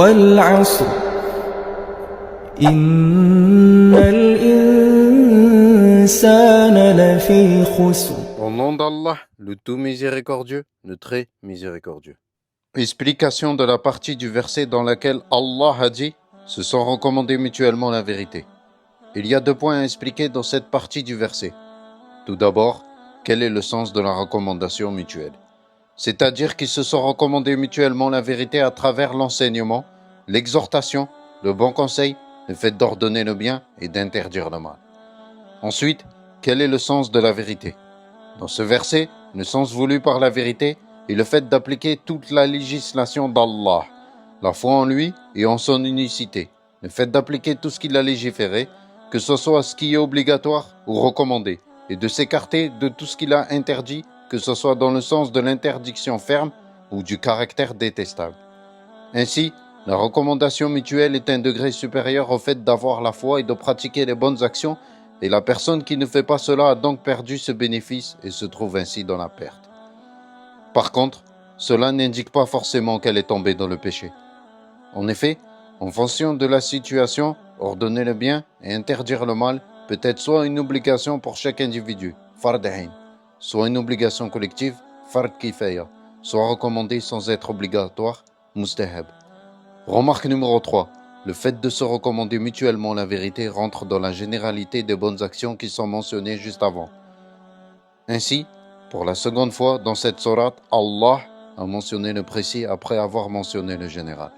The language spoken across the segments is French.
والعصر إن الإنسان لفي خسر. Au nom d'Allah, le tout miséricordieux, le très miséricordieux. Explication de la partie du verset dans laquelle Allah a dit « se sont recommandés mutuellement la vérité ». Il y a 2 points à expliquer dans cette partie du verset. Tout d'abord, quel est le sens de la recommandation mutuelle? C'est-à-dire qu'ils se sont recommandés mutuellement la vérité à travers l'enseignement, l'exhortation, le bon conseil, le fait d'ordonner le bien et d'interdire le mal. Ensuite, quel est le sens de la vérité? Dans ce verset, le sens voulu par la vérité est le fait d'appliquer toute la législation d'Allah, la foi en lui et en son unicité, le fait d'appliquer tout ce qu'il a légiféré, que ce soit ce qui est obligatoire ou recommandé, et de s'écarter de tout ce qu'il a interdit, que ce soit dans le sens de l'interdiction ferme ou du caractère détestable. Ainsi, la recommandation mutuelle est un degré supérieur au fait d'avoir la foi et de pratiquer les bonnes actions, et la personne qui ne fait pas cela a donc perdu ce bénéfice et se trouve ainsi dans la perte. Par contre, cela n'indique pas forcément qu'elle est tombée dans le péché. En effet, en fonction de la situation, ordonner le bien et interdire le mal peut être soit une obligation pour chaque individu, fard ayn, soit une obligation collective, fard kifaya, soit recommandé sans être obligatoire, mustahab. Remarque numéro 3. Le fait de se recommander mutuellement la vérité rentre dans la généralité des bonnes actions qui sont mentionnées juste avant. Ainsi, pour la seconde fois dans cette sourate, Allah a mentionné le précis après avoir mentionné le général.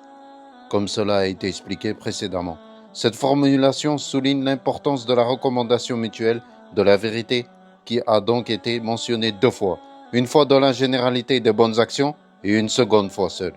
Comme cela a été expliqué précédemment, cette formulation souligne l'importance de la recommandation mutuelle de la vérité qui a donc été mentionnée 2 fois, une fois dans la généralité des bonnes actions et une seconde fois seule.